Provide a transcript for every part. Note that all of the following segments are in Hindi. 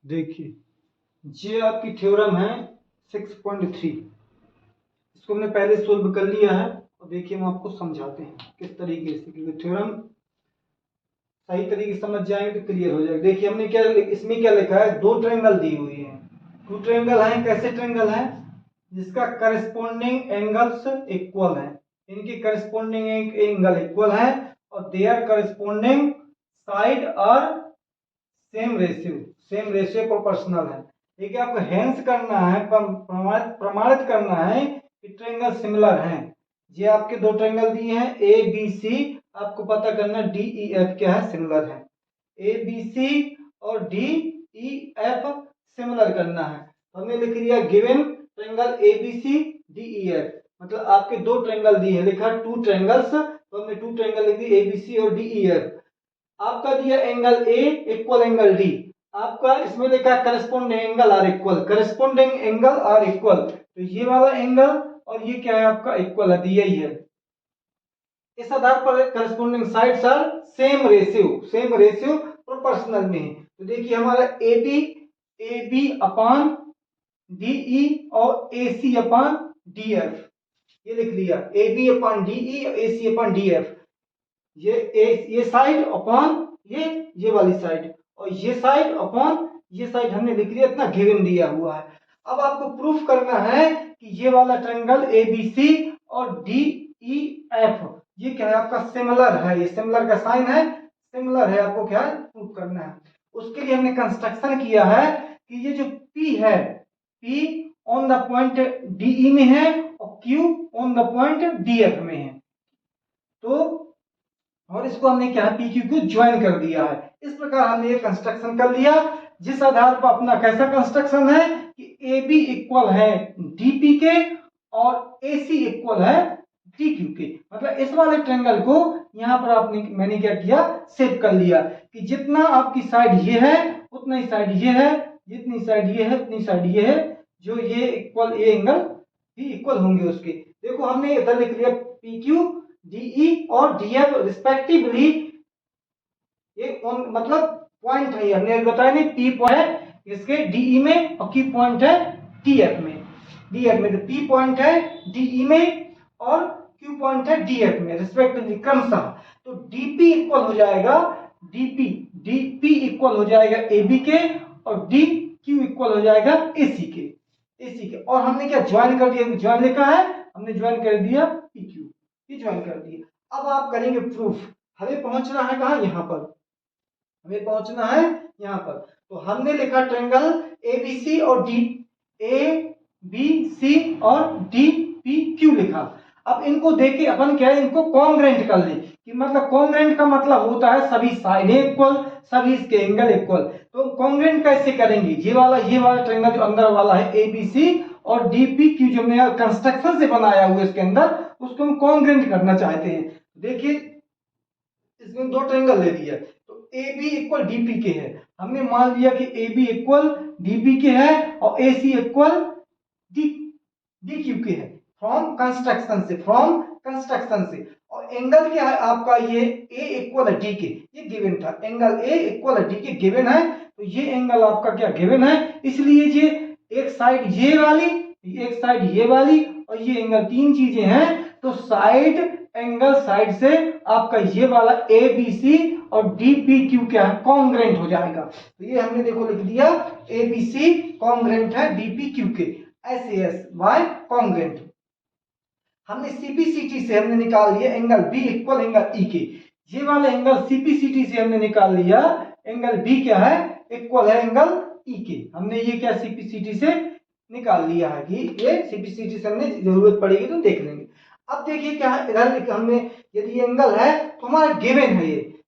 देखिए, ये आपकी थ्योरम है 6.3। इसको हमने पहले सोल्व कर लिया है और देखिए हम आपको समझाते हैं किस तरीके से, क्योंकि थ्योरम सही तरीके से समझ जाएंगे तो क्लियर हो जाएगा। देखिए हमने क्या इसमें क्या लिखा है, दो ट्रायंगल दी हुई है, टू ट्रायंगल है। कैसे ट्रायंगल है? जिसका करस्पॉन्डिंग एंगल्स इक्वल है, इनके करस्पॉन्डिंग एंगल इक्वल है और देयर करस्पॉन्डिंग साइड और सेम रेशियो प्रोपोर्शनल है। देखिए आपको हेंस करना है, प्रमाणित करना है कि ट्रायंगल सिमिलर हैं। ये आपके दो ट्रायंगल दिए हैं ए बी सी, आपको पता करना डी ई एफ क्या है, सिमिलर है। ए बी सी और डी ई एफ सिमिलर करना है। हमने लिख लिया given triangle A B C D E F, मतलब आपके दो ट्रायंगल दिए हैं, लिखा टू ट्रायंगल्स, तो हमने टू ट्रायंगल लिख दिए ए बी सी और डी ई एफ। आपका दिया angle A equal angle D, आपका इसमें लिखा corresponding angle are equal, corresponding angle are equal, तो ये वाला एंगल और ये क्या है आपका इक्वल है, दिया ही है। इस आधार पर corresponding sides are same ratio proportional में है। तो देखिए हमारा A B upon D E और A C upon D F, ये लिख लिया A B upon D E और A C upon D F. ये साइड अपॉन ये वाली साइड और ये साइड अपॉन ये साइड हमने लिख लिया, इतना गिवन दिया हुआ है। अब आपको प्रूफ करना है कि ये वाला ट्रायंगल ए बी सी और डी ई एफ ये क्या है आपका सिमिलर है, ये सिमिलर का साइन है, सिमिलर है, आपको क्या है प्रूफ करना है। उसके लिए हमने कंस्ट्रक्शन किया है कि ये जो P है, P on the point DE में है और Q on the point DF में है, तो और इसको हमने क्या पी क्यू को ज्वाइन कर दिया है। इस प्रकार हमने ये कंस्ट्रक्शन कर लिया, जिस आधार पर अपना कैसा कंस्ट्रक्शन है कि ए बी इक्वल है डीपी के और ए सी इक्वल है डी क्यू के। मतलब इस वाले ट्रायंगल को यहाँ पर आपने मैंने क्या किया, सेव कर लिया कि जितना आपकी साइड ये है उतना ही साइड ये है, जितनी साइड ये है उतनी साइड ये है, जो ये इक्वल ये एंगल भी इक्वल होंगे उसके। देखो हमने इधर लिख लिया पी क्यू DE और DF रिस्पेक्टिवली, ये मतलब पॉइंट है, हमने बताया नहीं P पॉइंट इसके DE में और Q पॉइंट है DF में, तो P पॉइंट है DE में और Q पॉइंट है DF में रिस्पेक्टिवली क्रमशः। तो DP इक्वल हो जाएगा DP इक्वल हो जाएगा AB के और DQ इक्वल हो जाएगा AC के। और हमने क्या ज्वाइन कर दिया, ज्वाइन लिखा है, हमने ज्वाइन कर दिया PQ, ये ज्वाइन कर दिया। अब आप करेंगे प्रूफ, हमें पहुंचना है कहां, यहां पर हमें पहुंचना है यहां पर। तो हमने लिखा ट्रायंगल ABC और डी ए बी सी और डी पी क्यू लिखा। अब इनको देके अपन क्या है, इनको कॉन्ग्रेंट कर ले, कि मतलब कॉन्ग्रेंट का मतलब होता है सभी साइडें इक्वल, सभी इसके एंगल इक्वल। तो कॉन्ग्रेंट कैसे करेंगे, ये वाला ट्रायंगल जो अंदर वाला है ABC और DPQ जो हमने कंस्ट्रक्शन से बनाया हुआ इसके अंदर, उसको हम कॉन्ग्रेंट करना चाहते हैं। देखिए इसमें दो ट्रायंगल ले दिया, तो AB इक्वल DP के है, हमने मान लिया कि AB इक्वल DP के है और AC इक्वल DQ के है फ्रॉम कंस्ट्रक्शन से। और एंगल क्या है आपका, ये A इक्वल है D के, ये गिवन था, एंगल A इक्वल है D के गिवन है, तो ये एंगल आपका क्या गिवन है, इसलिए ये एक साइड ये वाली, एक साइड ये वाली और ये एंगल, तीन चीजें हैं, तो साइड एंगल साइड से आपका ये वाला ABC और DPQ क्या है, कॉन्ग्रेंट हो जाएगा। तो ये हमने देखो लिख दिया ABC कॉन्ग्रेंट है DPQ के, SAS कॉन्ग्रेंट। हमने CPCT से हमने निकाल लिया angle B equal angle E के, ये वाला एंगल CPCT से हमने निकाल लिया एंगल B क्या है, इक्वल है एंगल E के। हमने ये क्या CPCT से निकाल लिया है कि ये CPCT से हमने जरूरत पड़ेगी तो देख लेंगे। अब देखिए क्या है, इधर हमने यदि ये एंगल है तो हमारा गिवन है,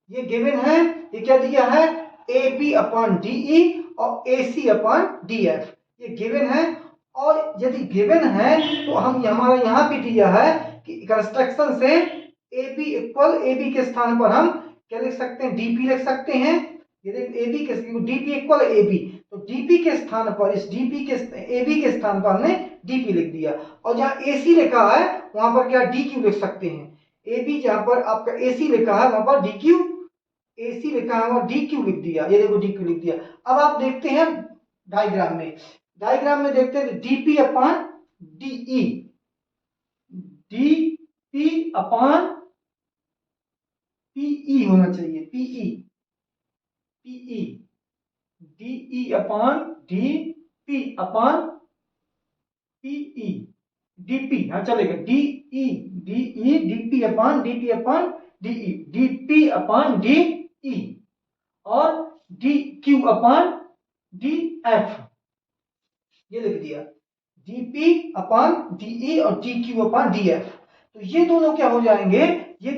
ये गिवन है, ये क्या दिया है AB अपॉन DE और AC अपॉन DF, ये गिवन है। और यदि गिवन है तो हम हमारा यहाँ पे दिया है कि कंस्ट्रक्शन से AB इक्वल AB के स्थान पर हम क्या लिख सकते हैं, DP लिख सकते हैं। यदि AB के DP इक्वल AB, तो DP के स्थान पर इस AB के स्थान पर हमने DP लिख दिया, और जहाँ AC लिखा है वहां पर क्या DQ लिख सकते हैं। AB जहां पर आपका AC लिखा है वहां पर DQ AC लिखा हुआ DQ लिख दिया, ये देखो DQ लिख दिया। अब आप देखते हैं डायग्राम में, देखते हैं DP upon DE, DP upon PE होना चाहिए, PE DE upon DP upon PE DP, हाँ चलेगा, DE DP upon DP upon DE, DP upon DE और DQ अपॉन DF, ये लिख दिया, DP अपॉन DE और DQ अपॉन DF। तो ये दोनों क्या हो जाएंगे, ये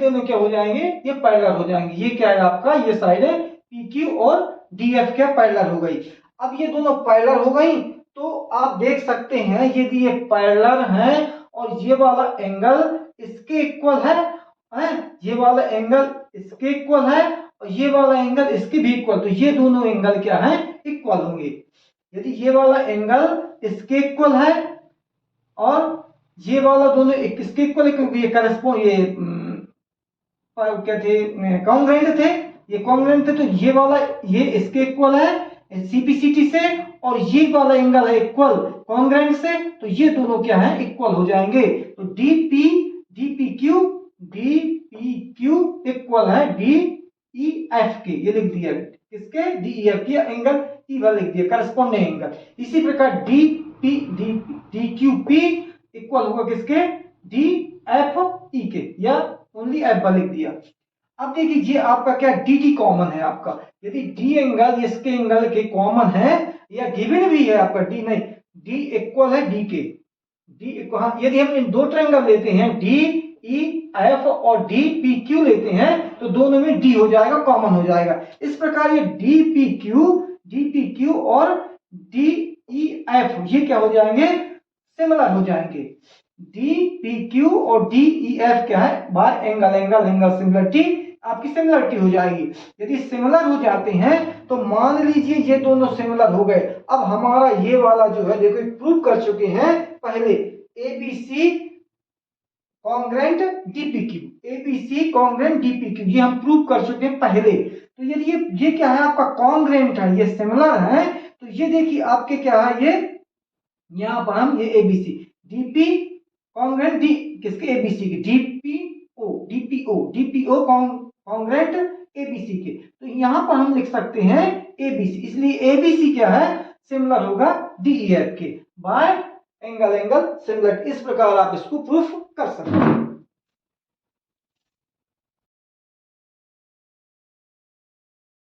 पैरेलल हो जाएंगे। ये क्या है आपका, ये साइड है PQ और DF क्या पैरेलल हो गई। अब ये दोनों पैरेलल हो गई तो आप देख सकते हैं यदि ये पैरेलल है और ये वाला एंगल इसके इक्वल है, ये वाला एंगल इसके इक्वल है और ये वाला एंगल इसके भी इक्वल, तो ये दोनों एंगल क्या है, इक्वल होंगे। यदि ये वाला एंगल इसके इक्वल है और ये वाला दोनों इसके इक्वल है, क्योंकि ये करस्पॉन्ड, ये क्या थे, कॉन्ग्रुएंट थे, ये कॉन्ग्रुएंट थे, तो ये वाला ये इसके इक्वल है CPCT से और ये वाला एंगल है इक्वल कॉन्ग्रुएंट से, तो ये दोनों क्या है, इक्वल हो जाएंगे। तो DPQ इक्वल है DEF के, ये लिख दिया, किसके, DEF के, एंगल ई वाला लिख दिया, करस्पॉन्डिंग एंगल। इसी प्रकार DQP इक्वल होगा किसके, DFE के, या ओनली F वाला लिख दिया। अब देखिए ये आपका क्या DD कॉमन है आपका, यदि D एंगल इसके एंगल के कॉमन है या गिवन भी है आपका D, नहीं D इक्वल है D के, D इक्वल, हाँ यदि हम इन दो ट्रायंगल लेते हैं DEF और DPQ लेते हैं तो दोनों में D हो जाएगा, कॉमन हो जाएगा। इस प्रकार ये DPQ और DEF ये क्या हो जाएंगे, सिमिलर हो जाएंगे। DPQ और DEF क्या है, बाय एंगल सिमिलरिटी, आपकी सिमिलरिटी हो जाएगी। यदि सिमिलर हो जाते हैं तो मान लीजिए ये दोनों सिमिलर हो गए। अब हमारा ये वाला जो है देखो प्रूव कर चुके हैं पहले, ABC कॉन्ग्रुएंट DPQ, ये हम प्रूव कर चुके हैं पहले। तो यदि ये क्या है आपका कॉन्ग्रुएंट है, ये सिमिलर है, तो ये देखिए आपके क्या है, ये यहाँ पर हम ये ABC DP कॉन्ग्रुएंट D किसके, ABC के, DPO कॉन्ग्रुएंट ABC के, तो यहाँ पर हम लिख सकते हैं ABC, इसलिए ABC क्या है, सिमिलर होगा DEF के बाय एंगल सिमिलर। इस प्रकार आप इसको प्रूफ कर सकते हैं।